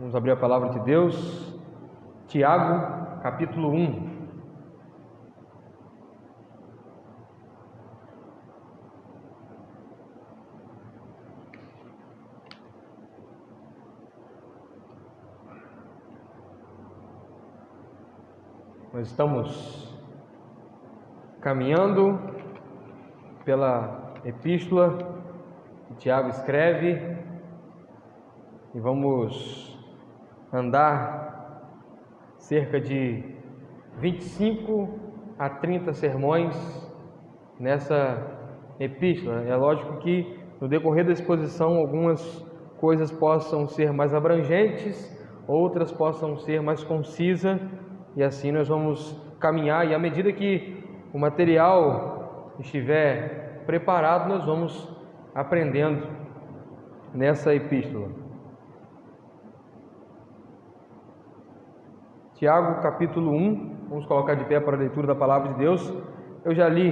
Vamos abrir a palavra de Deus, Tiago, capítulo 1. Nós estamos caminhando pela epístola que Tiago escreve e vamos andar cerca de 25 a 30 sermões nessa epístola. É lógico que no decorrer da exposição algumas coisas possam ser mais abrangentes, outras possam ser mais concisas, e assim nós vamos caminhar, e à medida que o material estiver preparado, nós vamos aprendendo nessa epístola. Tiago, capítulo 1, vamos colocar de pé para a leitura da palavra de Deus. Eu já li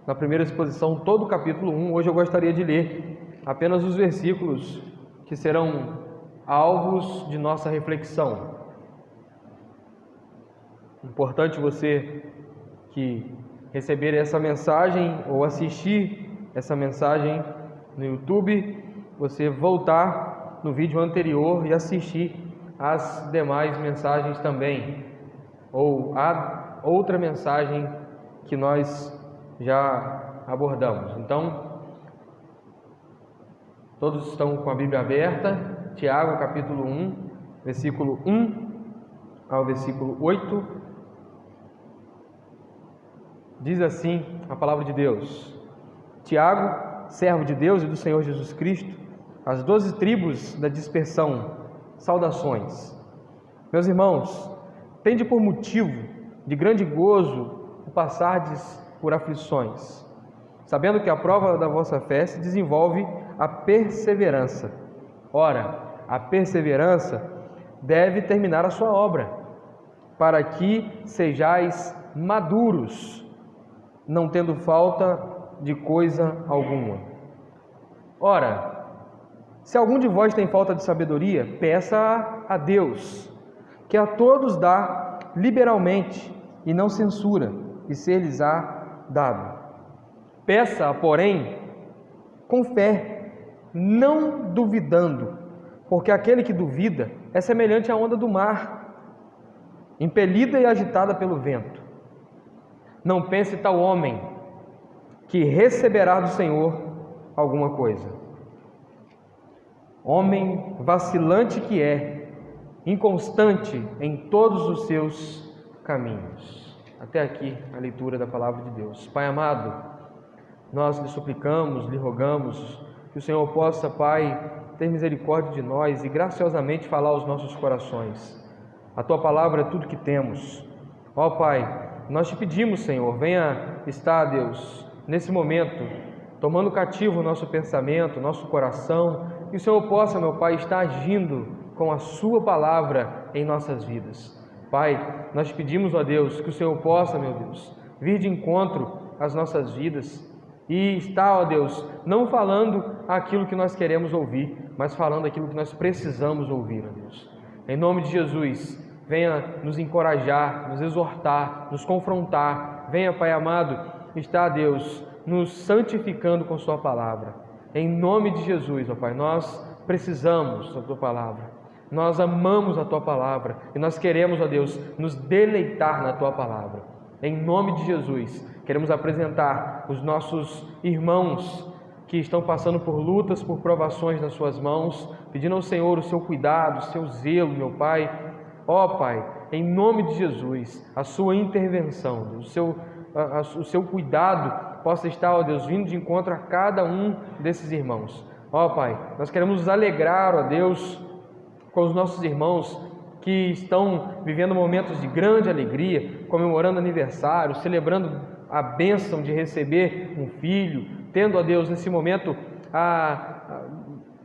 na primeira exposição todo o capítulo 1, hoje eu gostaria de ler apenas os versículos que serão alvos de nossa reflexão. Importante você que receber essa mensagem ou assistir essa mensagem no YouTube, você voltar no vídeo anterior e assistir as demais mensagens também, ou a outra mensagem que nós já abordamos. Então, todos estão com a Bíblia aberta, Tiago capítulo 1, versículo 1 ao versículo 8, diz assim a palavra de Deus: Tiago, servo de Deus e do Senhor Jesus Cristo, as 12 tribos da dispersão, saudações. Meus irmãos, tende por motivo de grande gozo o passardes por aflições, sabendo que a prova da vossa fé se desenvolve a perseverança. Ora, a perseverança deve terminar a sua obra, para que sejais maduros, não tendo falta de coisa alguma. Ora, se algum de vós tem falta de sabedoria, peça a Deus, que a todos dá liberalmente e não censura, e ser-lhes-á dado. Peça, porém, com fé, não duvidando, porque aquele que duvida é semelhante à onda do mar, impelida e agitada pelo vento. Não pense tal homem que receberá do Senhor alguma coisa. Homem vacilante que é, inconstante em todos os seus caminhos. Até aqui a leitura da palavra de Deus. Pai amado, nós lhe suplicamos, lhe rogamos que o Senhor possa, Pai, ter misericórdia de nós e graciosamente falar aos nossos corações. A Tua palavra é tudo que temos. Ó Pai, nós te pedimos, Senhor, venha estar, Deus, nesse momento, tomando cativo o nosso pensamento, nosso coração, que o Senhor possa, meu Pai, estar agindo com a Sua palavra em nossas vidas. Pai, nós te pedimos, ó Deus, que o Senhor possa, meu Deus, vir de encontro às nossas vidas e estar, ó Deus, não falando aquilo que nós queremos ouvir, mas falando aquilo que nós precisamos ouvir, ó Deus. Em nome de Jesus, venha nos encorajar, nos exortar, nos confrontar. Venha, Pai amado, estar, Deus, nos santificando com Sua palavra. Em nome de Jesus, ó Pai, nós precisamos da Tua palavra. Nós amamos a Tua palavra e nós queremos, ó Deus, nos deleitar na Tua palavra. Em nome de Jesus, queremos apresentar os nossos irmãos que estão passando por lutas, por provações nas Suas mãos, pedindo ao Senhor o Seu cuidado, o Seu zelo, meu Pai. Ó Pai, em nome de Jesus, a Sua intervenção, o Seu cuidado possa estar, ó Deus, vindo de encontro a cada um desses irmãos. Ó Pai, nós queremos nos alegrar, ó Deus, com os nossos irmãos que estão vivendo momentos de grande alegria, comemorando aniversário, celebrando a bênção de receber um filho, tendo, ó Deus, nesse momento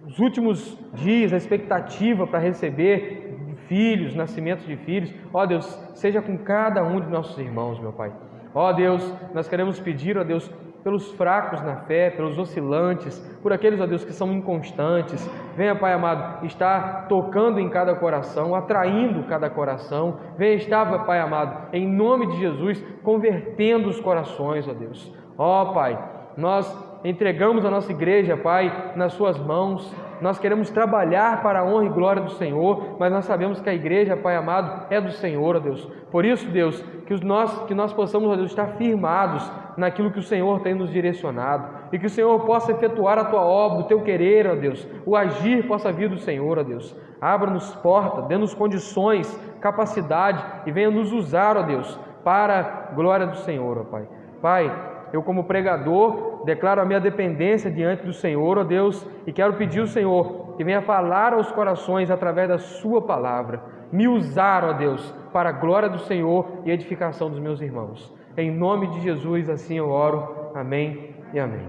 os últimos dias, a expectativa para receber filhos, nascimento de filhos. Ó Deus, seja com cada um de nossos irmãos, meu Pai. Ó Deus, nós queremos pedir, ó Deus, pelos fracos na fé, pelos oscilantes, por aqueles, ó Deus, que são inconstantes. Venha, Pai amado, estar tocando em cada coração, atraindo cada coração. Venha estar, Pai amado, em nome de Jesus, convertendo os corações, ó Deus. Ó Pai, nós entregamos a nossa igreja, Pai, nas Suas mãos. Nós queremos trabalhar para a honra e glória do Senhor, mas nós sabemos que a igreja, Pai amado, é do Senhor, ó Deus. Por isso, Deus, que nós possamos, ó Deus, estar firmados naquilo que o Senhor tem nos direcionado, e que o Senhor possa efetuar a Tua obra, o Teu querer, ó Deus, o agir possa vir do Senhor, ó Deus. Abra-nos porta, dê-nos condições, capacidade, e venha nos usar, ó Deus, para a glória do Senhor, ó Pai. Pai, eu como pregador declaro a minha dependência diante do Senhor, ó Deus, e quero pedir ao Senhor que venha falar aos corações através da Sua palavra, me usar, ó Deus, para a glória do Senhor e edificação dos meus irmãos. Em nome de Jesus, assim eu oro. Amém e amém.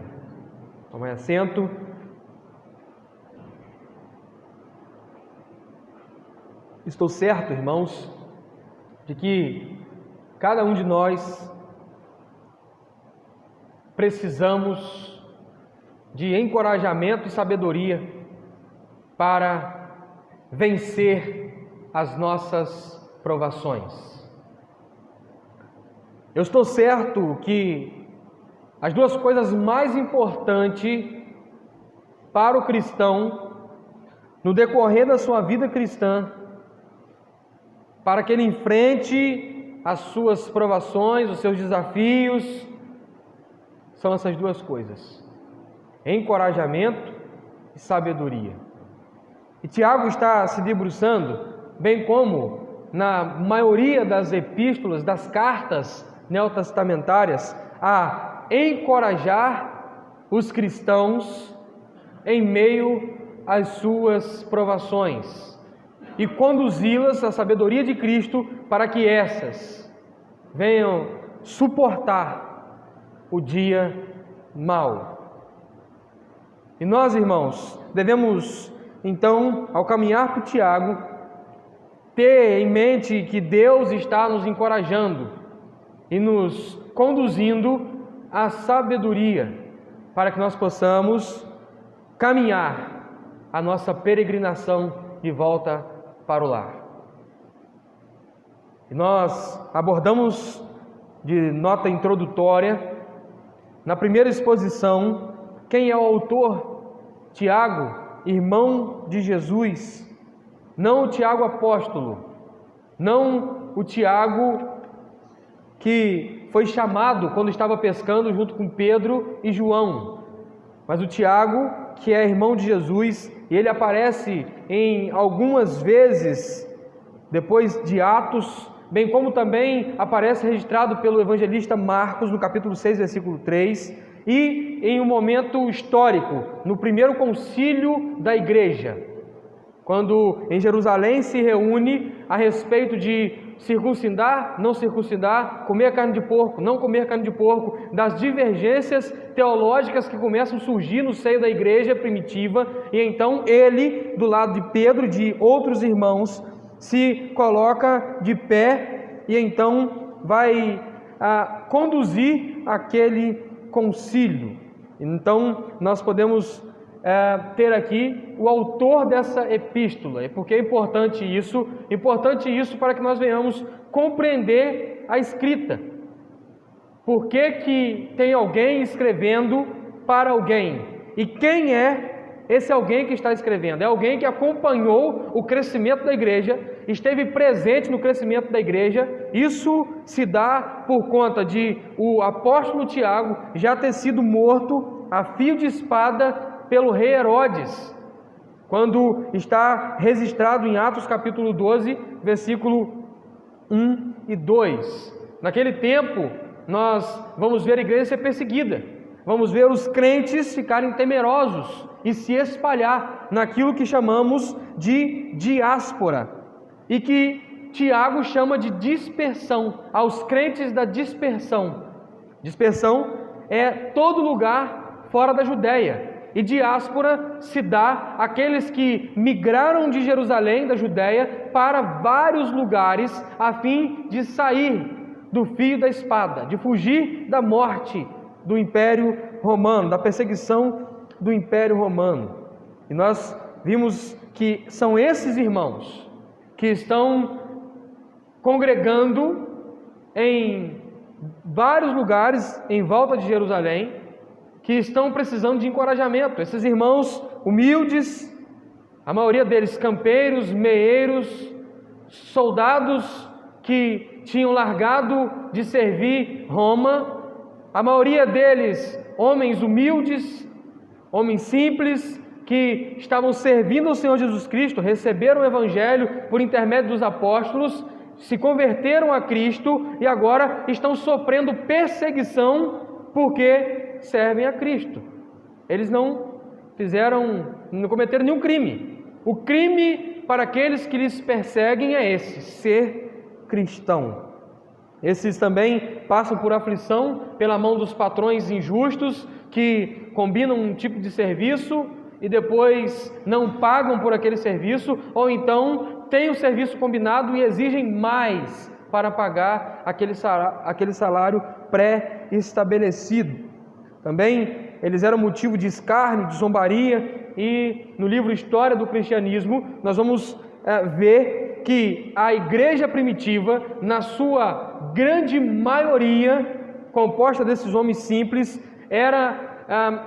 Tomem assento. Estou certo, irmãos, de que cada um de nós precisamos de encorajamento e sabedoria para vencer as nossas provações. Eu estou certo que as duas coisas mais importantes para o cristão no decorrer da sua vida cristã, para que ele enfrente as suas provações, os seus desafios, são essas duas coisas: encorajamento e sabedoria. E Tiago está se debruçando, bem como na maioria das epístolas, das cartas neotestamentárias, a encorajar os cristãos em meio às suas provações e conduzi-las à sabedoria de Cristo para que essas venham suportar o dia mau. E nós, irmãos, devemos então, ao caminhar por Tiago, ter em mente que Deus está nos encorajando e nos conduzindo à sabedoria para que nós possamos caminhar a nossa peregrinação de volta para o lar. E nós abordamos de nota introdutória, na primeira exposição, quem é o autor? Tiago, irmão de Jesus, não o Tiago apóstolo, não o Tiago que foi chamado quando estava pescando junto com Pedro e João, mas o Tiago que é irmão de Jesus, e ele aparece em algumas vezes depois de Atos, bem como também aparece registrado pelo evangelista Marcos no capítulo 6, versículo 3, e em um momento histórico, no primeiro concílio da igreja, quando em Jerusalém se reúne a respeito de circuncidar, não circuncidar, comer carne de porco, não comer carne de porco, das divergências teológicas que começam a surgir no seio da igreja primitiva, e então ele, do lado de Pedro e de outros irmãos, se coloca de pé e então vai conduzir aquele concílio. Então nós podemos ter aqui o autor dessa epístola. E por que é importante isso? Importante isso para que nós venhamos compreender a escrita. Por que tem alguém escrevendo para alguém? E quem é esse alguém que está escrevendo? É alguém que acompanhou o crescimento da igreja, esteve presente no crescimento da igreja. Isso se dá por conta de o apóstolo Tiago já ter sido morto a fio de espada pelo rei Herodes, quando está registrado em Atos capítulo 12, versículo 1 e 2. Naquele tempo, nós vamos ver a igreja ser perseguida, vamos ver os crentes ficarem temerosos e se espalhar naquilo que chamamos de diáspora, e que Tiago chama de dispersão, aos crentes da dispersão. Dispersão é todo lugar fora da Judéia, e diáspora se dá àqueles que migraram de Jerusalém, da Judéia, para vários lugares, a fim de sair do fio da espada, de fugir da morte do Império Romano, da perseguição do Império Romano. E nós vimos que são esses irmãos que estão congregando em vários lugares em volta de Jerusalém, que estão precisando de encorajamento. Esses irmãos humildes, a maioria deles campeiros, meeiros, soldados que tinham largado de servir Roma, a maioria deles homens humildes, homens simples, que estavam servindo ao Senhor Jesus Cristo, receberam o Evangelho por intermédio dos apóstolos, se converteram a Cristo e agora estão sofrendo perseguição porque servem a Cristo. Eles não cometeram nenhum crime. O crime para aqueles que lhes perseguem é esse: ser cristão. Esses também passam por aflição pela mão dos patrões injustos que combinam um tipo de serviço e depois não pagam por aquele serviço, ou então têm o serviço combinado e exigem mais para pagar aquele salário pré-estabelecido. Também eles eram motivo de escárnio, de zombaria, e no livro História do Cristianismo nós vamos ver que a igreja primitiva, na sua grande maioria, composta desses homens simples, era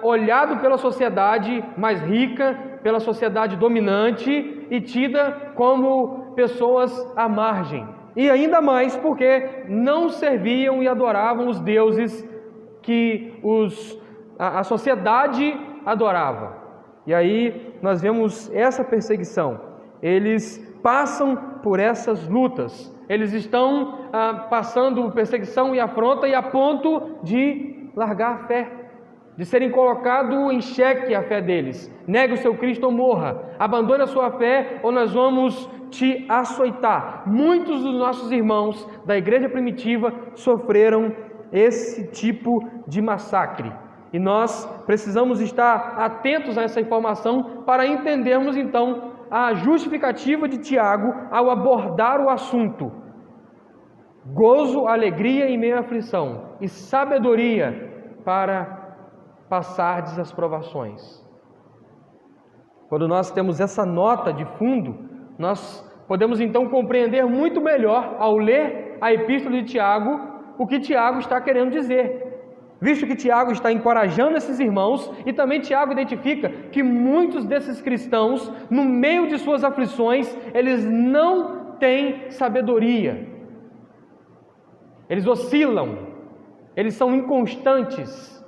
olhado pela sociedade mais rica, pela sociedade dominante e tida como pessoas à margem. E ainda mais porque não serviam e adoravam os deuses que a sociedade adorava. E aí nós vemos essa perseguição. Eles passam por essas lutas. Eles estão passando perseguição e afronta e a ponto de largar a fé, de serem colocados em xeque a fé deles. Negue o seu Cristo ou morra. Abandone a sua fé ou nós vamos te açoitar. Muitos dos nossos irmãos da igreja primitiva sofreram esse tipo de massacre. E nós precisamos estar atentos a essa informação para entendermos então a justificativa de Tiago ao abordar o assunto: gozo, alegria em meio à aflição e sabedoria para passardes as provações. Quando nós temos essa nota de fundo, nós podemos então compreender muito melhor, ao ler a epístola de Tiago, o que Tiago está querendo dizer. Visto que Tiago está encorajando esses irmãos, e também Tiago identifica que muitos desses cristãos, no meio de suas aflições, eles não têm sabedoria. Eles oscilam, eles são inconstantes.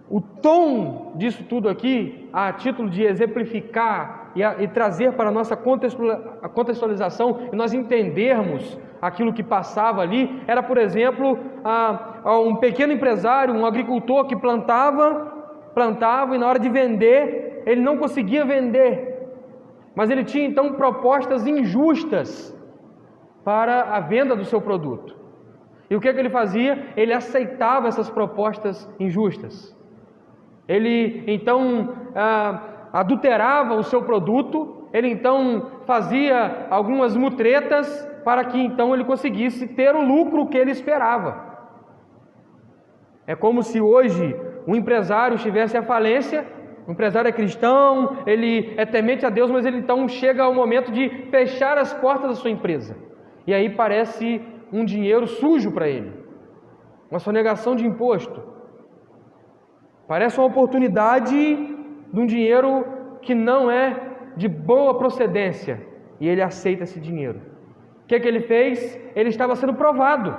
O tom disso tudo aqui, a título de exemplificar e trazer para a nossa contextualização e nós entendermos aquilo que passava ali, era, por exemplo, um pequeno empresário, um agricultor que plantava e na hora de vender, ele não conseguia vender, mas ele tinha então propostas injustas para a venda do seu produto. E o que ele fazia? Ele aceitava essas propostas injustas. Ele então adulterava o seu produto, ele então fazia algumas mutretas para que então ele conseguisse ter o lucro que ele esperava. É como se hoje um empresário estivesse à falência, o empresário é cristão, ele é temente a Deus, mas ele então chega ao momento de fechar as portas da sua empresa. E aí parece um dinheiro sujo para ele, uma sonegação de imposto. Parece uma oportunidade de um dinheiro que não é de boa procedência, e ele aceita esse dinheiro. O que ele fez? Ele estava sendo provado,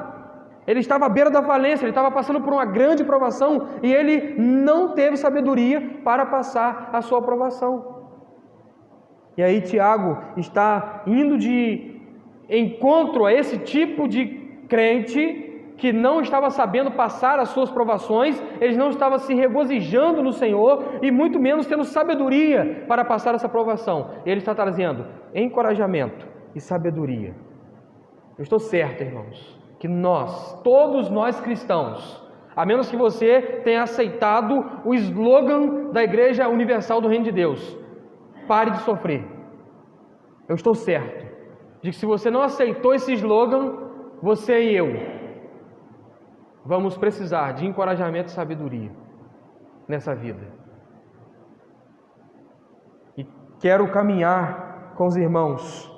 ele estava à beira da falência, ele estava passando por uma grande provação, e ele não teve sabedoria para passar a sua provação. E aí Tiago está indo de encontro a esse tipo de crente que não estava sabendo passar as suas provações, ele não estava se regozijando no Senhor e muito menos tendo sabedoria para passar essa provação. Ele está trazendo encorajamento e sabedoria. Eu estou certo, irmãos, que todos nós cristãos, a menos que você tenha aceitado o slogan da Igreja Universal do Reino de Deus, pare de sofrer. Eu estou certo de que se você não aceitou esse slogan, você e eu vamos precisar de encorajamento e sabedoria nessa vida. E quero caminhar com os irmãos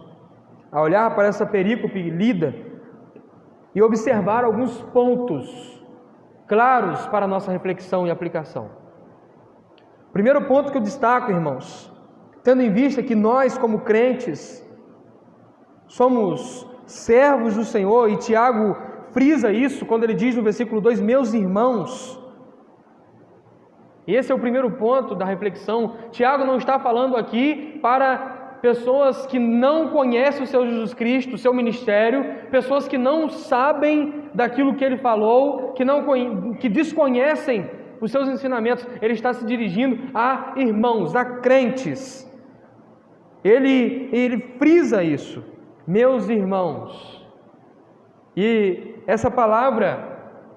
a olhar para essa perícope lida e observar alguns pontos claros para a nossa reflexão e aplicação. Primeiro ponto que eu destaco, irmãos, tendo em vista que nós, como crentes, somos servos do Senhor, e Tiago frisa isso quando ele diz no versículo 2, meus irmãos. E esse é o primeiro ponto da reflexão. Tiago não está falando aqui para pessoas que não conhecem o Senhor Jesus Cristo, o seu ministério, pessoas que não sabem daquilo que ele falou, que desconhecem os seus ensinamentos. Ele está se dirigindo a irmãos, a crentes. Ele frisa isso, meus irmãos. E essa palavra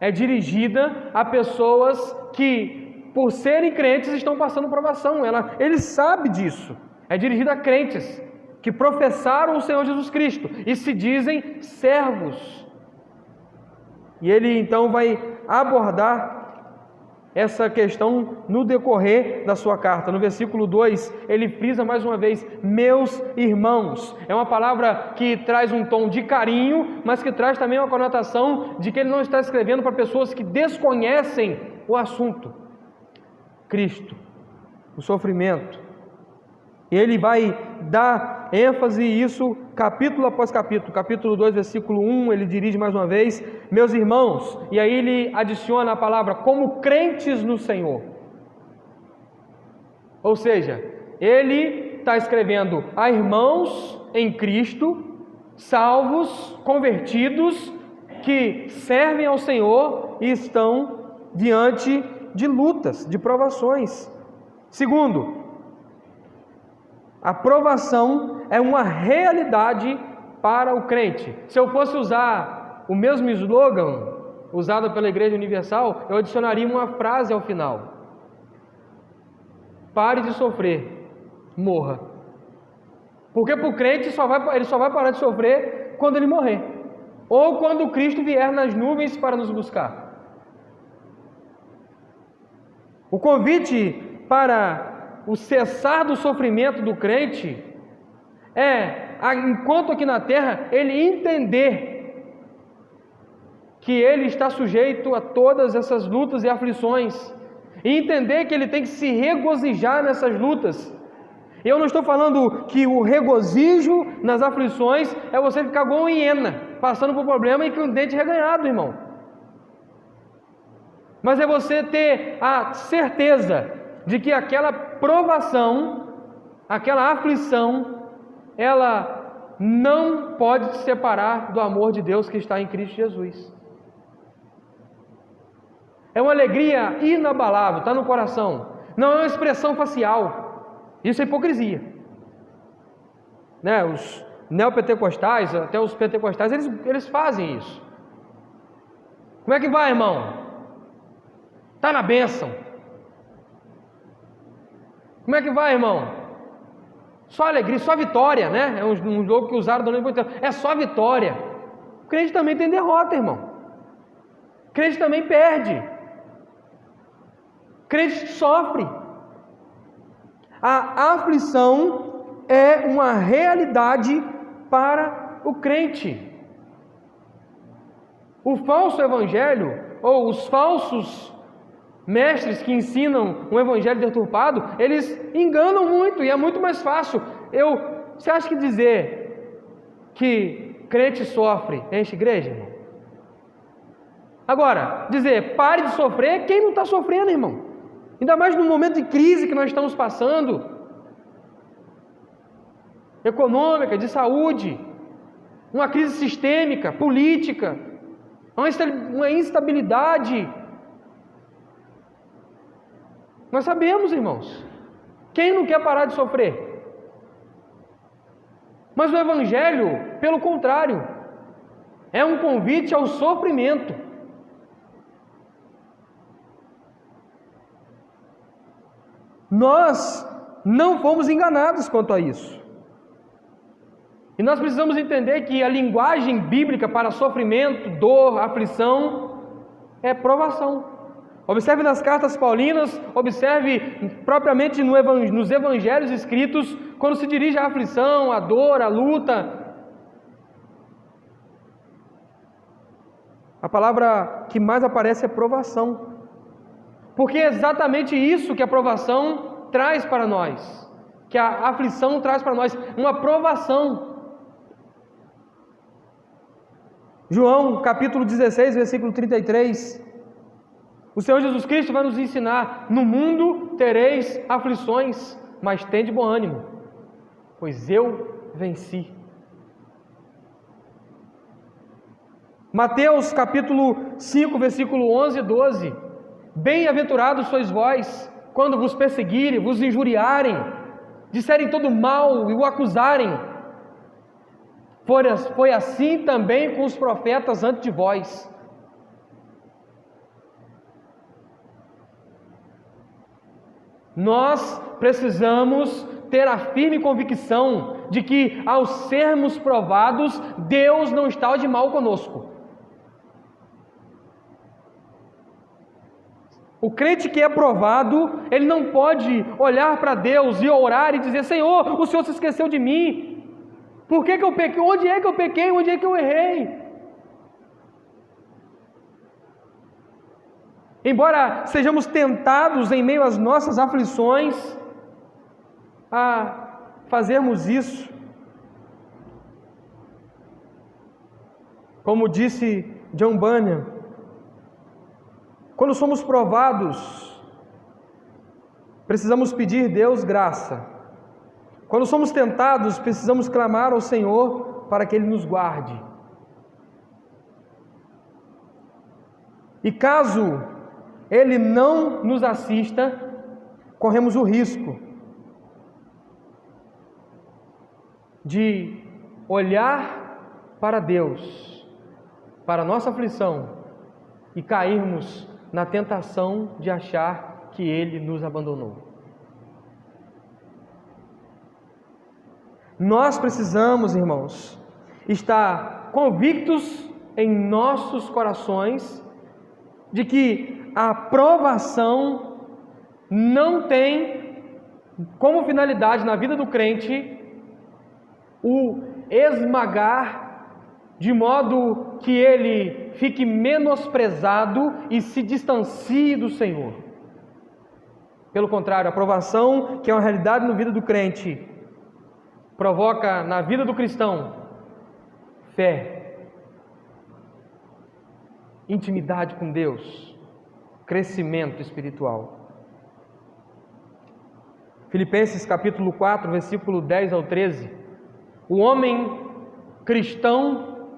é dirigida a pessoas que, por serem crentes, estão passando provação. Ele sabe disso. É dirigida a crentes que professaram o Senhor Jesus Cristo e se dizem servos. E ele então vai abordar essa questão no decorrer da sua carta. No versículo 2, ele frisa mais uma vez, meus irmãos. É uma palavra que traz um tom de carinho, mas que traz também uma conotação de que ele não está escrevendo para pessoas que desconhecem o assunto. Cristo, o sofrimento. E ele vai dar ênfase a isso capítulo após capítulo. Capítulo 2, versículo 1, ele dirige mais uma vez, meus irmãos, e aí ele adiciona a palavra, como crentes no Senhor. Ou seja, ele está escrevendo a irmãos em Cristo, salvos, convertidos, que servem ao Senhor e estão diante de lutas, de provações. Segundo, a provação é uma realidade para o crente. Se eu fosse usar o mesmo slogan usado pela Igreja Universal, eu adicionaria uma frase ao final: pare de sofrer, morra. Porque para o crente ele só vai parar de sofrer quando ele morrer, ou quando Cristo vier nas nuvens para nos buscar. O convite para o cessar do sofrimento do crente enquanto aqui na terra, ele entender que ele está sujeito a todas essas lutas e aflições, e entender que ele tem que se regozijar nessas lutas. Eu não estou falando que o regozijo nas aflições é você ficar igual uma hiena, passando por problema e com o dente reganhado, irmão. Mas é você ter a certeza de que aquela provação, aquela aflição, ela não pode te separar do amor de Deus que está em Cristo Jesus. É uma alegria inabalável, está no coração, não é uma expressão facial. Isso é hipocrisia, né? Os neopentecostais, até os pentecostais, eles fazem isso. Como é que vai, irmão? Está na bênção. Como é que vai, irmão? Só alegria, só vitória, né? É um jogo que usaram durante muito tempo. É só vitória. O crente também tem derrota, irmão. O crente também perde. O crente sofre. A aflição é uma realidade para o crente. O falso evangelho, ou os falsos mestres que ensinam um evangelho deturpado, eles enganam muito, e é muito mais fácil. Você acha que dizer que crente sofre enche igreja, irmão? Agora, dizer pare de sofrer, quem não está sofrendo, irmão? Ainda mais no momento de crise que nós estamos passando, econômica, de saúde, uma crise sistêmica, política, uma instabilidade. Nós sabemos, irmãos, quem não quer parar de sofrer? Mas o Evangelho, pelo contrário, é um convite ao sofrimento. Nós não fomos enganados quanto a isso. E nós precisamos entender que a linguagem bíblica para sofrimento, dor, aflição, é provação. Observe nas cartas paulinas, observe propriamente nos evangelhos escritos, quando se dirige à aflição, à dor, à luta. A palavra que mais aparece é provação. Porque é exatamente isso que a provação traz para nós, que a aflição traz para nós, uma provação. João capítulo 16, versículo 33, o Senhor Jesus Cristo vai nos ensinar: no mundo tereis aflições, mas tende bom ânimo, pois eu venci. Mateus capítulo 5, versículo 11 e 12, bem-aventurados sois vós, quando vos perseguirem, vos injuriarem, disserem todo mal e o acusarem. Foi assim também com os profetas antes de vós. Nós precisamos ter a firme convicção de que, ao sermos provados, Deus não está de mal conosco. O crente que é provado, ele não pode olhar para Deus e orar e dizer: Senhor, o Senhor se esqueceu de mim. Por que eu pequei? Onde é que eu pequei? Onde é que eu errei? Embora sejamos tentados em meio às nossas aflições a fazermos isso, como disse John Bunyan, quando somos provados, precisamos pedir Deus graça. Quando somos tentados, precisamos clamar ao Senhor para que Ele nos guarde. E caso Ele não nos assista, corremos o risco de olhar para Deus, para a nossa aflição, e cairmos na tentação de achar que Ele nos abandonou. Nós precisamos, irmãos, estar convictos em nossos corações de que a provação não tem como finalidade na vida do crente o esmagar de modo que ele fique menosprezado e se distancie do Senhor. Pelo contrário, a provação, que é uma realidade na vida do crente, provoca na vida do cristão fé, intimidade com Deus, crescimento espiritual. Filipenses capítulo 4, versículo 10 ao 13. O homem cristão,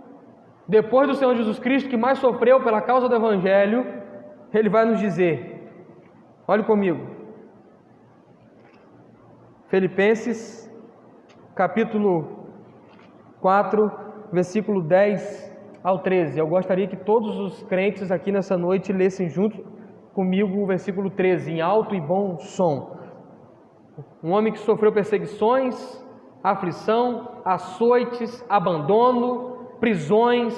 depois do Senhor Jesus Cristo, que mais sofreu pela causa do Evangelho, ele vai nos dizer, olhe comigo, Filipenses capítulo 4, versículo 10 ao 13. Eu gostaria que todos os crentes aqui nessa noite lessem junto comigo o versículo 13, em alto e bom som. Um homem que sofreu perseguições, aflição, açoites, abandono, prisões,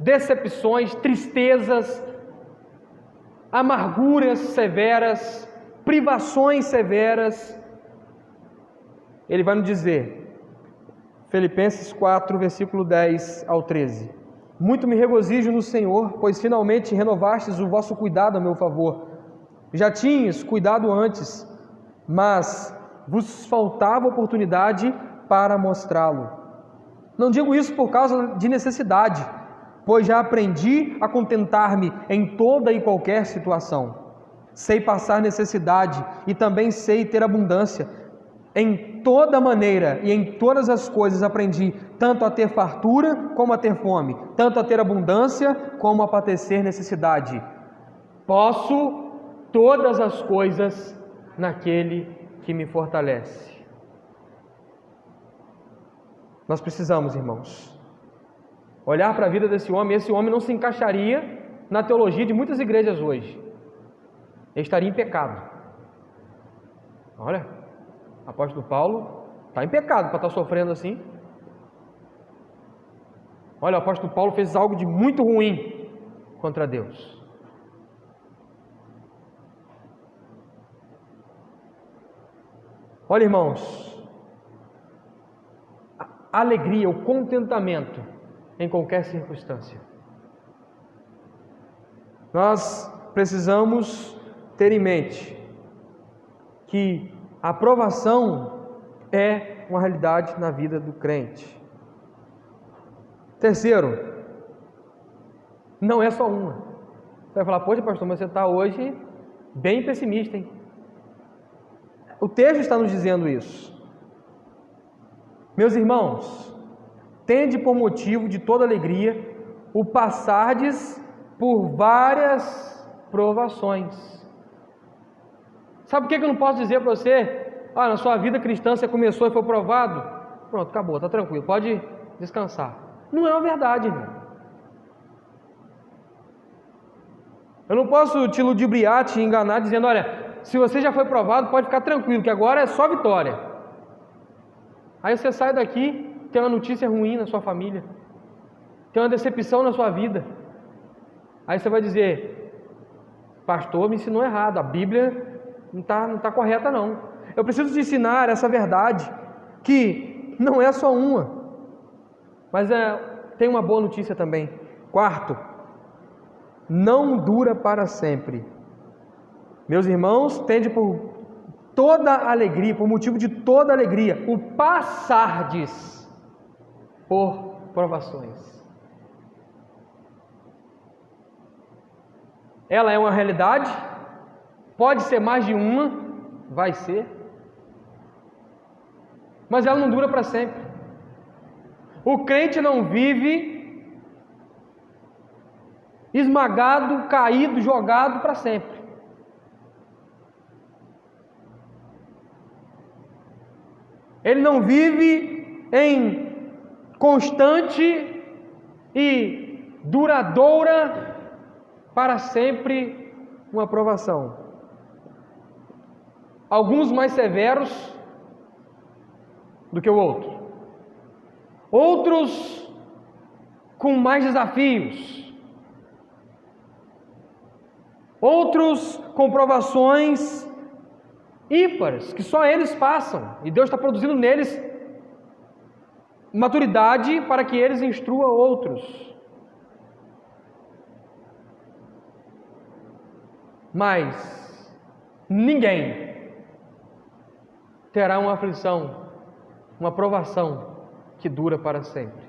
decepções, tristezas, amarguras severas, privações severas. Ele vai nos dizer, Filipenses 4, versículo 10 ao 13: muito me regozijo no Senhor, pois finalmente renovastes o vosso cuidado a meu favor. Já tinhas cuidado antes, mas vos faltava oportunidade para mostrá-lo. Não digo isso por causa de necessidade, pois já aprendi a contentar-me em toda e qualquer situação. Sei passar necessidade e também sei ter abundância. Em toda maneira e em todas as coisas aprendi tanto a ter fartura como a ter fome, tanto a ter abundância como a padecer necessidade. Posso todas as coisas naquele que me fortalece. Nós precisamos, irmãos, olhar para a vida desse homem. Esse homem não se encaixaria na teologia de muitas igrejas hoje. Ele estaria em pecado. Olha, o apóstolo Paulo está em pecado para estar sofrendo assim. Olha, o apóstolo Paulo fez algo de muito ruim contra Deus. Olha, irmãos, a alegria, o contentamento em qualquer circunstância. Nós precisamos ter em mente que a aprovação é uma realidade na vida do crente. Terceiro, não é só uma. Você vai falar, poxa pastor, mas você está hoje bem pessimista, hein? O texto está nos dizendo isso. Meus irmãos, tende por motivo de toda alegria o passardes por várias provações. Sabe o que eu não posso dizer para você? Na sua vida cristã você começou e foi provado. Pronto, acabou, está tranquilo, pode descansar. Não é uma verdade, irmão. Eu não posso te ludibriar, te enganar, dizendo, olha, se você já foi provado, pode ficar tranquilo, que agora é só vitória. Aí você sai daqui, tem uma notícia ruim na sua família, tem uma decepção na sua vida. Aí você vai dizer, pastor me ensinou errado, a Bíblia não está correta não. Eu preciso te ensinar essa verdade, que não é só uma, mas tem uma boa notícia também. Quarto, não dura para sempre. Meus irmãos, tende por toda alegria, por motivo de toda alegria, o passardes por provações. Ela é uma realidade, pode ser mais de uma, vai ser, mas ela não dura para sempre. O crente não vive esmagado, caído, jogado para sempre. Ele não vive em constante e duradoura para sempre uma provação. Alguns mais severos do que o outro. Outros com mais desafios. Outros com provações ímpares, que só eles passam, e Deus está produzindo neles maturidade para que eles instruam outros. Mas ninguém terá uma aflição, uma provação que dura para sempre.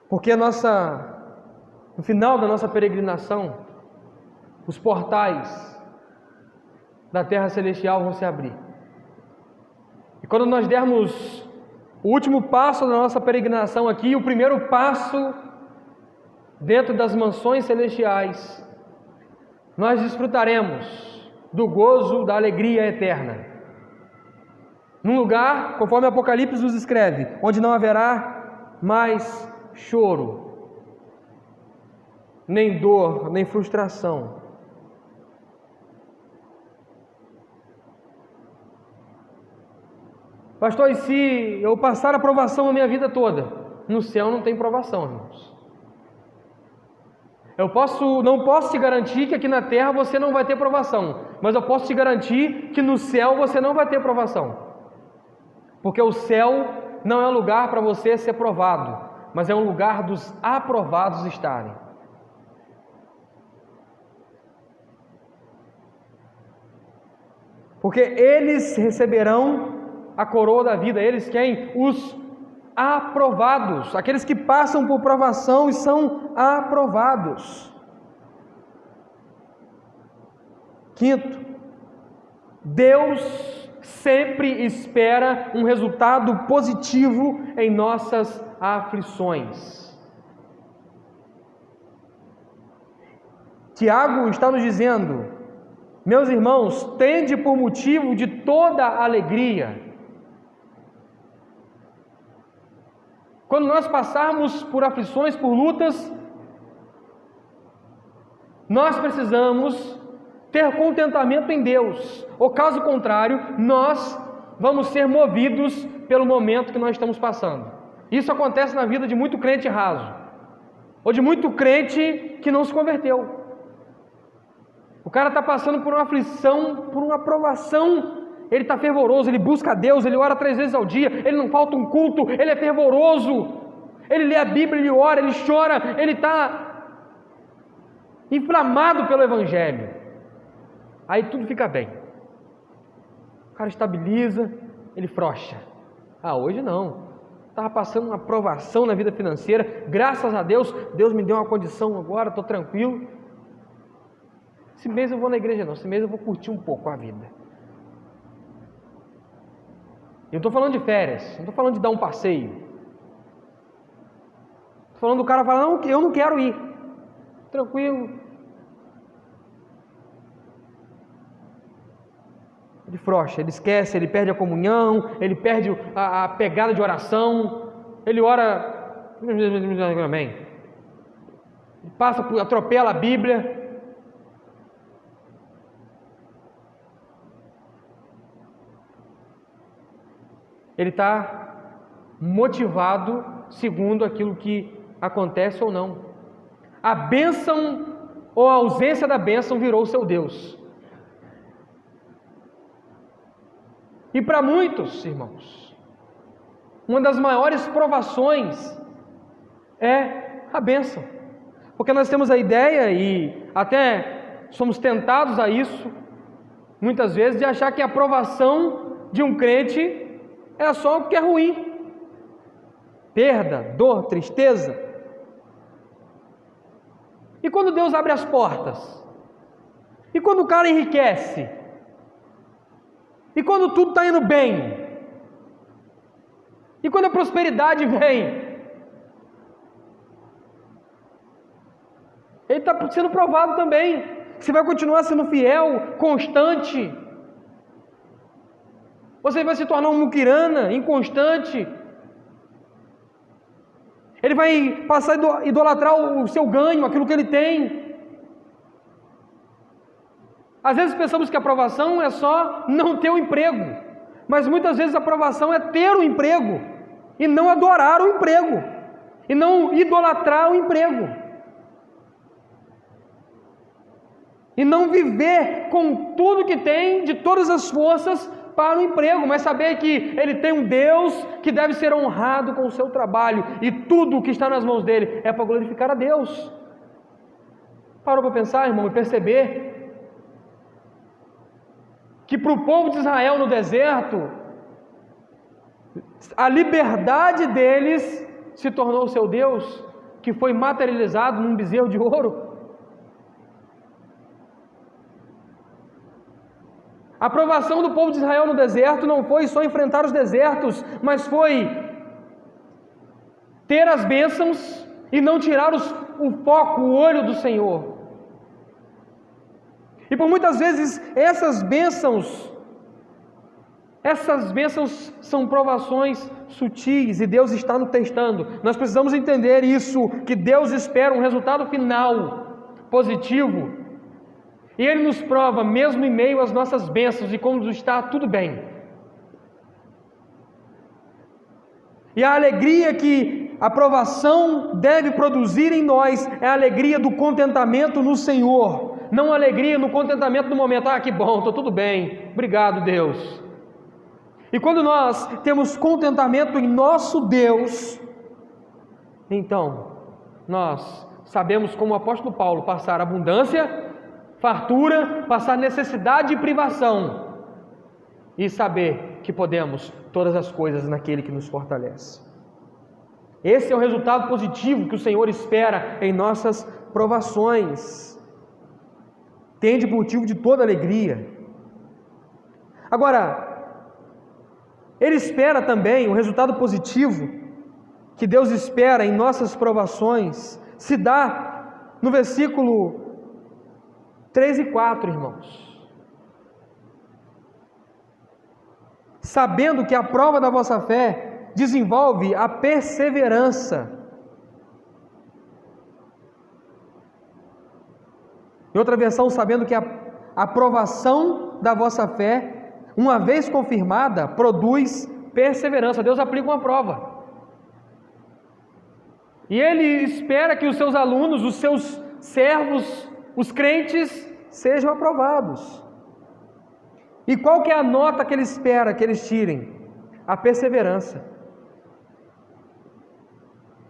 Porque no final da nossa peregrinação, os portais da terra celestial vão se abrir. E quando nós dermos o último passo da nossa peregrinação aqui, o primeiro passo dentro das mansões celestiais, nós desfrutaremos do gozo, da alegria eterna. Num lugar, conforme Apocalipse nos escreve, onde não haverá mais choro, nem dor, nem frustração. Pastor, e se eu passar a provação a minha vida toda? No céu não tem provação, irmãos. Não posso te garantir que aqui na terra você não vai ter provação, mas eu posso te garantir que no céu você não vai ter provação. Porque o céu não é um lugar para você ser provado, mas é um lugar dos aprovados estarem. Porque eles receberão a coroa da vida. Eles quem? Os aprovados, aqueles que passam por provação e são aprovados. Quinto, Deus sempre espera um resultado positivo em nossas aflições. Tiago está nos dizendo: meus irmãos, tende por motivo de toda alegria. Quando nós passarmos por aflições, por lutas, nós precisamos ter contentamento em Deus. Ou caso contrário, nós vamos ser movidos pelo momento que nós estamos passando. Isso acontece na vida de muito crente raso, ou de muito crente que não se converteu. O cara está passando por uma aflição, por uma provação. Ele está fervoroso, ele busca a Deus, ele ora 3 vezes ao dia, ele não falta um culto, ele é fervoroso. Ele lê a Bíblia, ele ora, ele chora, ele está inflamado pelo Evangelho. Aí tudo fica bem. O cara estabiliza, ele frouxa. Hoje não. Estava passando uma provação na vida financeira, graças a Deus, Deus me deu uma condição agora, estou tranquilo. Esse mês eu vou na igreja não, esse mês eu vou curtir um pouco a vida. Eu não estou falando de férias, não estou falando de dar um passeio. Estou falando do cara falar, não, eu não quero ir. Tranquilo. Ele frouxa, ele esquece, ele perde a comunhão, ele perde a pegada de oração, ele ora, amém. Ele passa, atropela a Bíblia. Ele está motivado segundo aquilo que acontece ou não. A bênção ou a ausência da bênção virou o seu Deus. E para muitos, irmãos, uma das maiores provações é a bênção. Porque nós temos a ideia, e até somos tentados a isso, muitas vezes, de achar que a provação de um crente é só o que é ruim. Perda, dor, tristeza. E quando Deus abre as portas? E quando o cara enriquece? E quando tudo está indo bem? E quando a prosperidade vem? Ele está sendo provado também. Você vai continuar sendo fiel, constante. Você vai se tornar um muquirana, inconstante. Ele vai passar a idolatrar o seu ganho, aquilo que ele tem. Às vezes pensamos que a aprovação é só não ter o emprego, mas muitas vezes a aprovação é ter o emprego, e não adorar o emprego, e não idolatrar o emprego, e não viver com tudo que tem, de todas as forças, para o emprego, mas saber que ele tem um Deus que deve ser honrado com o seu trabalho, e tudo que está nas mãos dele é para glorificar a Deus. Parou para pensar, irmão, e perceber que para o povo de Israel no deserto, a liberdade deles se tornou o seu Deus, que foi materializado num bezerro de ouro. A provação do povo de Israel no deserto não foi só enfrentar os desertos, mas foi ter as bênçãos e não tirar o foco, o olho do Senhor. E por muitas vezes essas bênçãos são provações sutis, e Deus está nos testando. Nós precisamos entender isso, que Deus espera um resultado final positivo, e Ele nos prova mesmo em meio às nossas bênçãos, e quando está tudo bem. E a alegria que a provação deve produzir em nós é a alegria do contentamento no Senhor, não a alegria no contentamento do momento. Que bom, estou tudo bem, obrigado Deus. E quando nós temos contentamento em nosso Deus, então nós sabemos, como o apóstolo Paulo, passar abundância, fartura, passar necessidade e privação, e saber que podemos todas as coisas naquele que nos fortalece. Esse é o resultado positivo que o Senhor espera em nossas provações. Tende motivo de toda alegria. Agora, Ele espera também, o resultado positivo que Deus espera em nossas provações se dá no versículo 3 e 4, irmãos. Sabendo que a prova da vossa fé desenvolve a perseverança. Em outra versão, sabendo que a aprovação da vossa fé, uma vez confirmada, produz perseverança. Deus aplica uma prova. E Ele espera que os seus alunos, os seus servos, os crentes, sejam aprovados. E qual que é a nota que ele espera que eles tirem? A perseverança.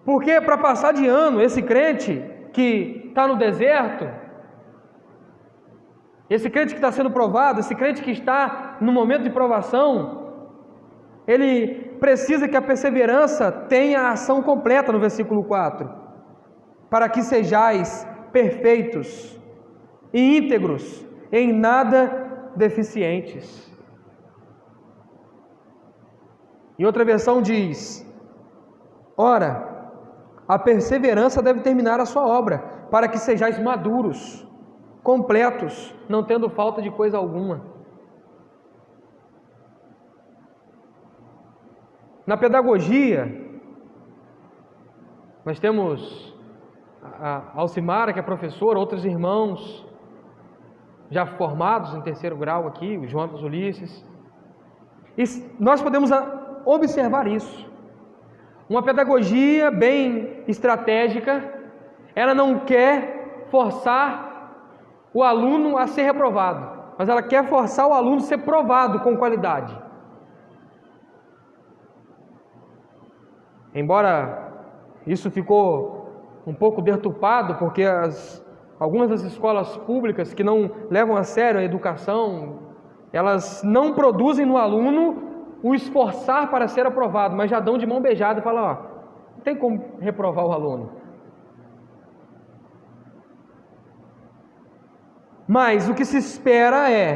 Porque para passar de ano, esse crente que está no deserto, esse crente que está sendo provado, esse crente que está no momento de provação, ele precisa que a perseverança tenha a ação completa no versículo 4, para que sejais perfeitos e íntegros, em nada deficientes. Em outra versão diz: ora, a perseverança deve terminar a sua obra, para que sejais maduros, completos, não tendo falta de coisa alguma. Na pedagogia, nós temos a Alcimara, que é professora, outros irmãos já formados em terceiro grau aqui, o João dos Ulisses, e nós podemos observar isso. Uma pedagogia bem estratégica, ela não quer forçar o aluno a ser reprovado, mas ela quer forçar o aluno a ser provado com qualidade. Embora isso ficou um pouco deturpado, porque algumas das escolas públicas que não levam a sério a educação, elas não produzem no aluno o esforçar para ser aprovado, mas já dão de mão beijada e falam: ó, não tem como reprovar o aluno. Mas o que se espera é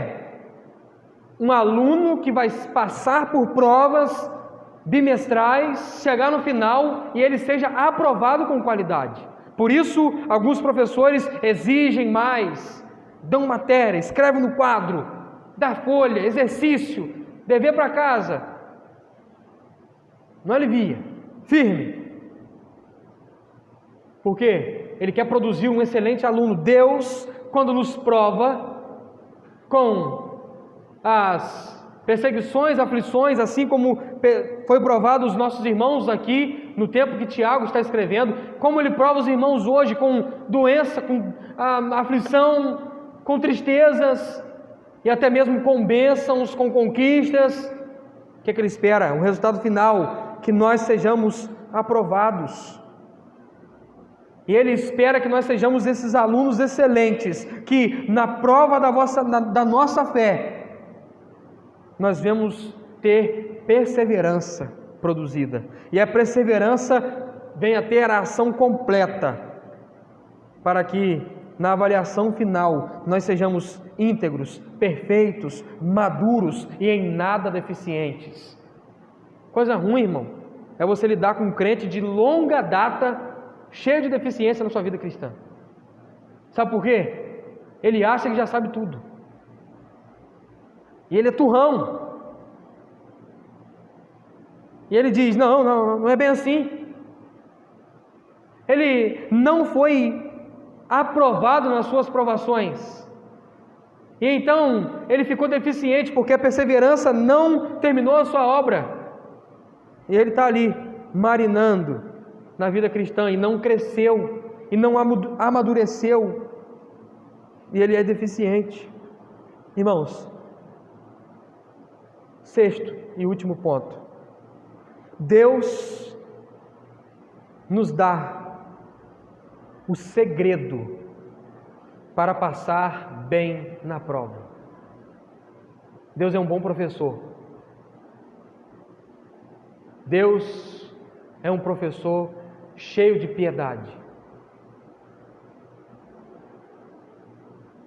um aluno que vai passar por provas bimestrais, chegar no final e ele seja aprovado com qualidade. Por isso, alguns professores exigem mais, dão matéria, escrevem no quadro, dá folha, exercício, dever para casa. Não alivia, firme. Por quê? Ele quer produzir um excelente aluno. Deus, quando nos prova com as perseguições, aflições, assim como foi provado os nossos irmãos aqui no tempo que Tiago está escrevendo, como ele prova os irmãos hoje com doença, com aflição, com tristezas e até mesmo com bênçãos, com conquistas. O que ele espera? Um resultado final, que nós sejamos aprovados. E ele espera que nós sejamos esses alunos excelentes, que na prova da nossa fé, nós vamos ter perseverança produzida. E a perseverança vem a ter a ação completa, para que na avaliação final nós sejamos íntegros, perfeitos, maduros e em nada deficientes. Coisa ruim, irmão, é você lidar com um crente de longa data, cheio de deficiência na sua vida cristã. Sabe por quê? Ele acha que já sabe tudo. E ele é turrão. E ele diz: não é bem assim. Ele não foi aprovado nas suas provações. E então ele ficou deficiente porque a perseverança não terminou a sua obra. E ele está ali marinando na vida cristã e não cresceu, e não amadureceu. E ele é deficiente. Irmãos, sexto e último ponto. Deus nos dá o segredo para passar bem na prova. Deus é um bom professor. Deus é um professor cheio de piedade.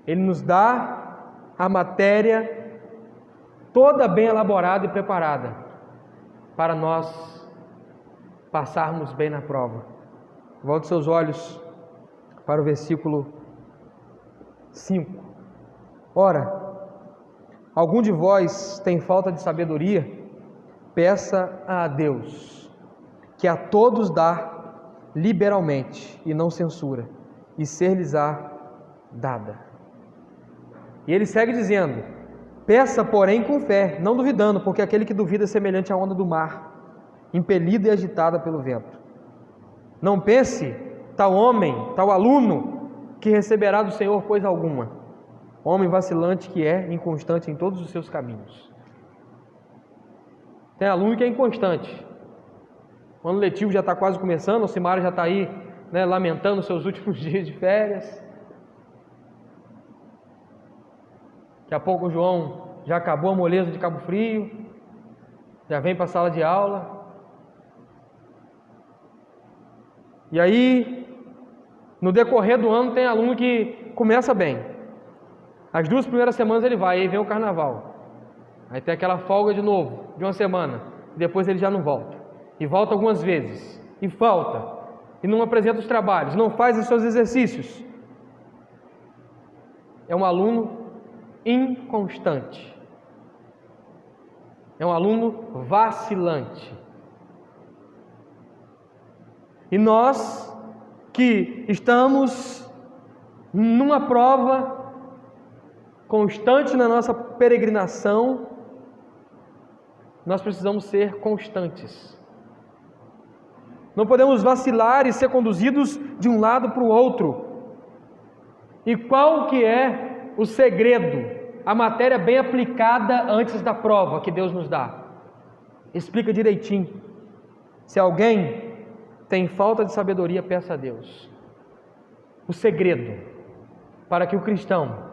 Ele nos dá a matéria toda bem elaborada e preparada para nós passarmos bem na prova. Volte seus olhos para o versículo 5. Ora, algum de vós tem falta de sabedoria? Peça a Deus, que a todos dá liberalmente e não censura, e ser-lhes-á dada. E ele segue dizendo: peça, porém, com fé, não duvidando, porque aquele que duvida é semelhante à onda do mar, impelida e agitada pelo vento. Não pense tal homem, tal aluno, que receberá do Senhor coisa alguma. Homem vacilante que é, inconstante em todos os seus caminhos. Tem aluno que é inconstante. O ano letivo já está quase começando, o Simário já está aí, né, lamentando os seus últimos dias de férias. Daqui a pouco o João já acabou a moleza de Cabo Frio, já vem para a sala de aula. E aí, no decorrer do ano, tem aluno que começa bem. As 2 primeiras semanas ele vai, aí vem o carnaval. Aí tem aquela folga de novo, de uma semana. Depois ele já não volta. E volta algumas vezes. E falta. E não apresenta os trabalhos, não faz os seus exercícios. É um aluno inconstante. É um aluno vacilante. E nós que estamos numa prova constante na nossa peregrinação, nós precisamos ser constantes. Não podemos vacilar e ser conduzidos de um lado para o outro. E qual que é o segredo? A matéria bem aplicada antes da prova que Deus nos dá. Explica direitinho. Se alguém tem falta de sabedoria, peça a Deus. O segredo para que o cristão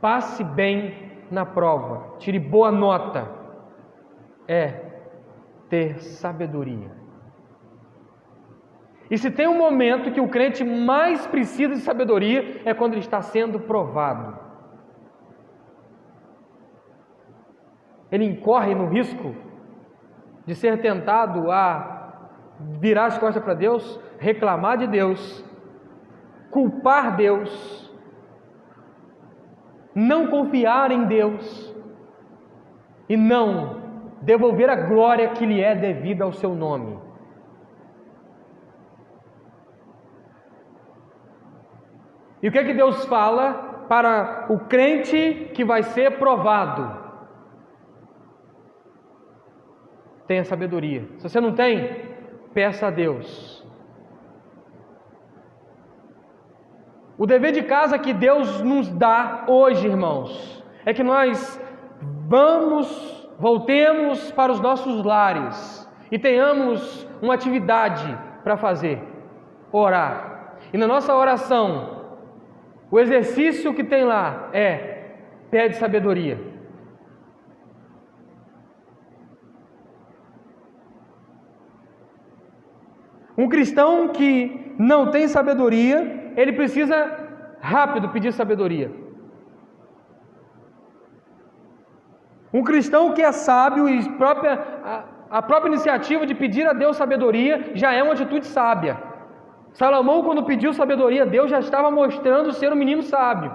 passe bem na prova, tire boa nota, é ter sabedoria. E se tem um momento que o crente mais precisa de sabedoria, é quando ele está sendo provado. Ele incorre no risco de ser tentado a virar as costas para Deus, reclamar de Deus, culpar Deus, não confiar em Deus e não devolver a glória que lhe é devida ao seu nome. E o que é que Deus fala para o crente que vai ser provado? Tenha sabedoria. Se você não tem, peça a Deus. O dever de casa que Deus nos dá hoje, irmãos, é que nós voltemos para os nossos lares e tenhamos uma atividade para fazer: orar. E na nossa oração, o exercício que tem lá pede sabedoria. Um cristão que não tem sabedoria, ele precisa rápido pedir sabedoria. Um cristão que é sábio e a própria iniciativa de pedir a Deus sabedoria já é uma atitude sábia. Salomão, quando pediu sabedoria a Deus, já estava mostrando ser um menino sábio.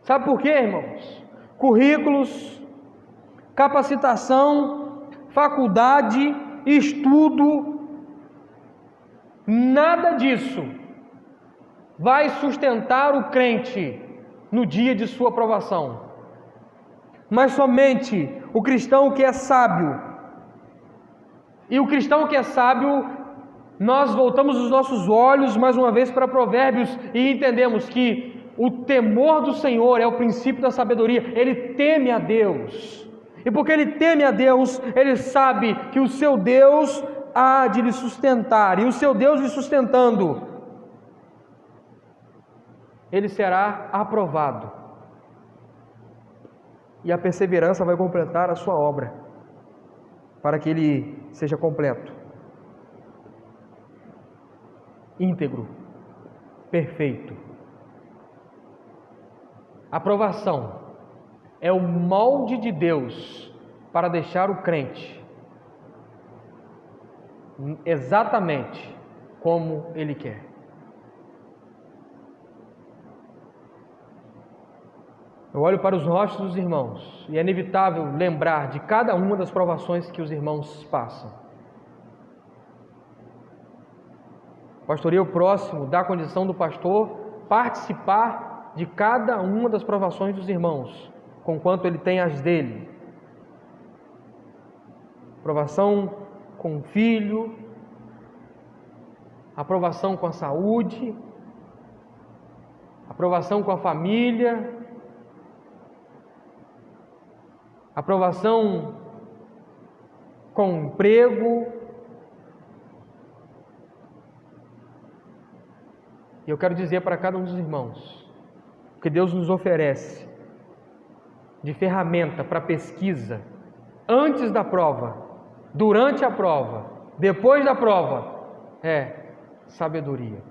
Sabe por quê, irmãos? Currículos, capacitação, faculdade, estudo, nada disso vai sustentar o crente no dia de sua provação. Mas somente o cristão que é sábio. E o cristão que é sábio, nós voltamos os nossos olhos mais uma vez para Provérbios e entendemos que o temor do Senhor é o princípio da sabedoria. Ele teme a Deus. E porque ele teme a Deus, ele sabe que o seu Deus há de lhe sustentar. E o seu Deus lhe sustentando, ele será aprovado. E a perseverança vai completar a sua obra, para que ele seja completo, íntegro, perfeito. Aprovação é o molde de Deus para deixar o crente exatamente como Ele quer. Eu olho para os rostos dos irmãos e é inevitável lembrar de cada uma das provações que os irmãos passam. Pastoreio próximo dá a condição do pastor participar de cada uma das provações dos irmãos, conquanto ele tem as dele. Provação com o filho, aprovação com a saúde, aprovação com a família, aprovação com o emprego. E eu quero dizer para cada um dos irmãos, o que Deus nos oferece de ferramenta para pesquisa, antes da prova, durante a prova, depois da prova, é sabedoria.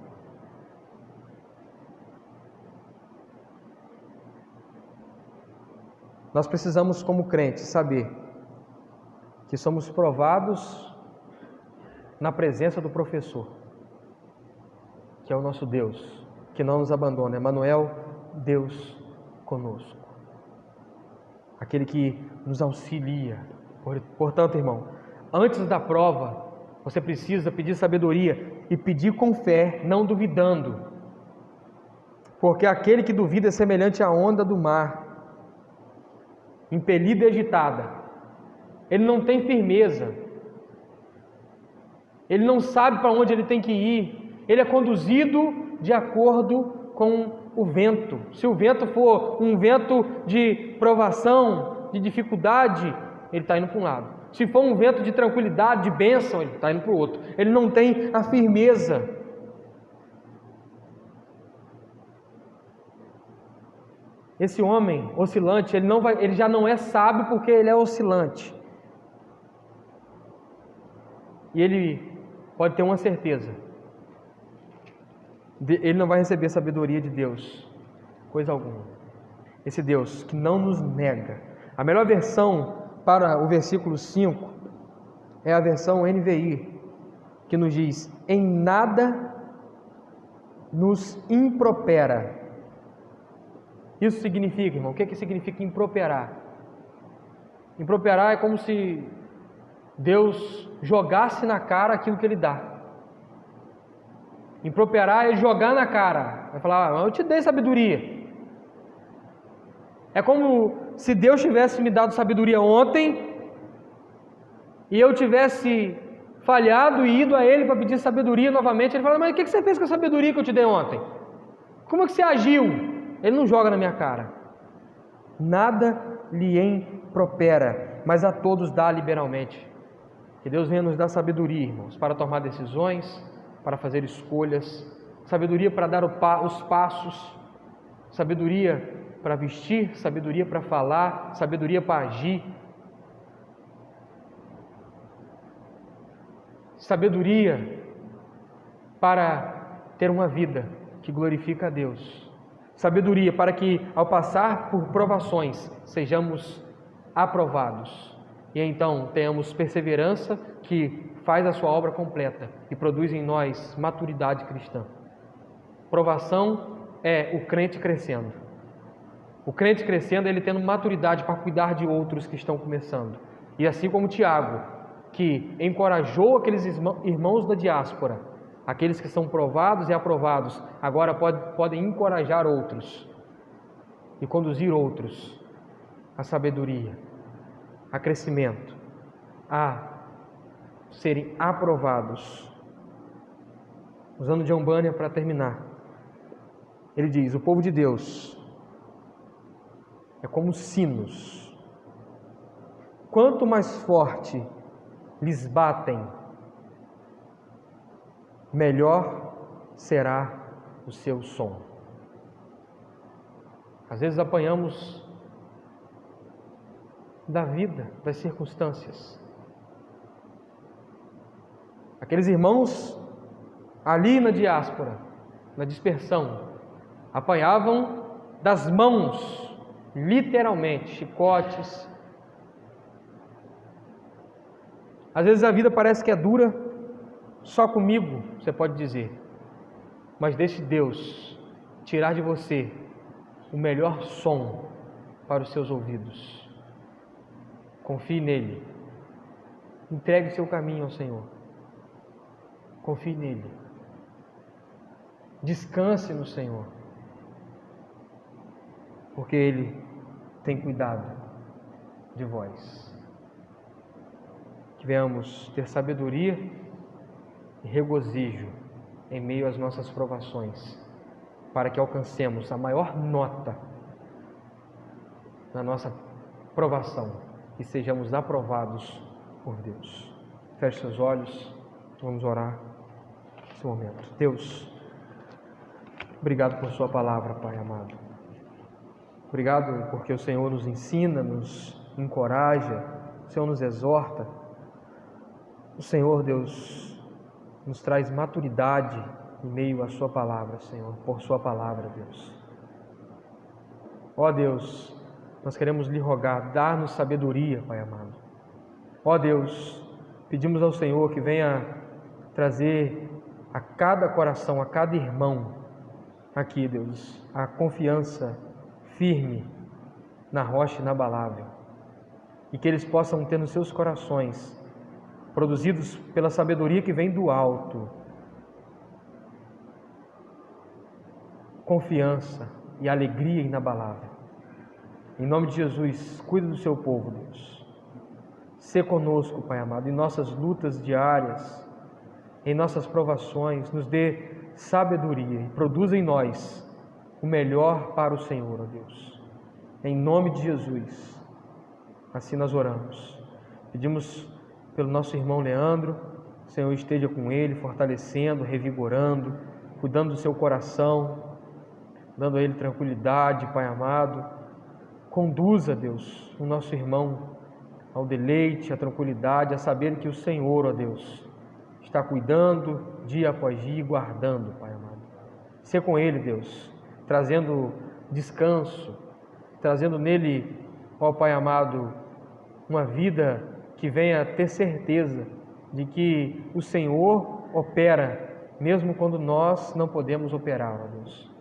Nós precisamos, como crentes, saber que somos provados na presença do professor, que é o nosso Deus, que não nos abandona. Emmanuel, Deus conosco. Aquele que nos auxilia. Portanto, irmão, antes da prova, você precisa pedir sabedoria e pedir com fé, não duvidando. Porque aquele que duvida é semelhante à onda do mar, impelida e agitada. Ele não tem firmeza. Ele não sabe para onde ele tem que ir. Ele é conduzido de acordo com o vento. Se o vento for um vento de provação, de dificuldade, ele está indo para um lado. Se for um vento de tranquilidade, de bênção, ele está indo para o outro. Ele não tem a firmeza. Esse homem oscilante, ele já não é sábio porque ele é oscilante. E ele pode ter uma certeza: ele não vai receber sabedoria de Deus, coisa alguma. Esse Deus que não nos nega. A melhor versão para o versículo 5 é a versão NVI, que nos diz: em nada nos impropera. Isso significa, irmão, o que significa improperar? Improperar é como se Deus jogasse na cara aquilo que Ele dá. Improperar é jogar na cara. Vai falar: eu te dei sabedoria. É como se Deus tivesse me dado sabedoria ontem e eu tivesse falhado e ido a Ele para pedir sabedoria novamente. Ele fala: mas o que você fez com a sabedoria que eu te dei ontem? Como é que você agiu? Ele não joga na minha cara. Nada lhe impropera, mas a todos dá liberalmente. Que Deus venha nos dar sabedoria, irmãos, para tomar decisões, para fazer escolhas, sabedoria para dar os passos, sabedoria para vestir, sabedoria para falar, sabedoria para agir, sabedoria para ter uma vida que glorifica a Deus, sabedoria para que, ao passar por provações, sejamos aprovados e então tenhamos perseverança que faz a sua obra completa e produz em nós maturidade cristã. Provação é o crente crescendo. O crente crescendo, ele tendo maturidade para cuidar de outros que estão começando. E assim como Tiago, que encorajou aqueles irmãos da diáspora, aqueles que são provados e aprovados, agora podem encorajar outros e conduzir outros à sabedoria, a crescimento, a serem aprovados. Usando John Bunyan para terminar, ele diz: o povo de Deus é como sinos. Quanto mais forte lhes batem, melhor será o seu som. Às vezes apanhamos da vida, das circunstâncias. Aqueles irmãos ali na diáspora, na dispersão, apanhavam das mãos, literalmente, chicotes. Às vezes a vida parece que é dura, só comigo, você pode dizer, mas deixe Deus tirar de você o melhor som para os seus ouvidos. Confie nele. Entregue seu caminho ao Senhor. Confie nele. Descanse no Senhor, porque Ele tem cuidado de vós. Que venhamos ter sabedoria e regozijo em meio às nossas provações, para que alcancemos a maior nota na nossa provação e sejamos aprovados por Deus. Feche seus olhos, vamos orar nesse momento. Deus, obrigado por sua palavra, Pai amado. Obrigado porque o Senhor nos ensina, nos encoraja, o Senhor nos exorta. O Senhor, Deus, nos traz maturidade em meio à sua palavra, Senhor, por sua palavra, Deus. Ó Deus, nós queremos lhe rogar, dar-nos sabedoria, Pai amado. Ó Deus, pedimos ao Senhor que venha trazer a cada coração, a cada irmão aqui, Deus, a confiança firme na rocha inabalável, e que eles possam ter nos seus corações, produzidos pela sabedoria que vem do alto, confiança e alegria inabalável. Em nome de Jesus, cuida do seu povo, Deus. Sê conosco, Pai amado, em nossas lutas diárias, em nossas provações, nos dê sabedoria e produza em nós o melhor para o Senhor, ó Deus. Em nome de Jesus, assim nós oramos. Pedimos pelo nosso irmão Leandro, o Senhor esteja com ele, fortalecendo, revigorando, cuidando do seu coração, dando a ele tranquilidade, Pai amado. Conduza, Deus, o nosso irmão ao deleite, à tranquilidade, a saber que o Senhor, ó Deus, está cuidando dia após dia e guardando, Pai amado. Sê com ele, Deus, trazendo descanso, trazendo nele, ó Pai amado, uma vida que venha ter certeza de que o Senhor opera, mesmo quando nós não podemos operar, ó Deus.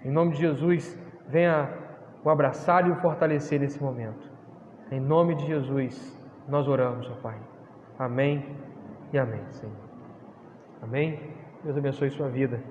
Em nome de Jesus, venha o abraçar e o fortalecer nesse momento. Em nome de Jesus, nós oramos, ó Pai. Amém e amém, Senhor. Amém? Deus abençoe sua vida.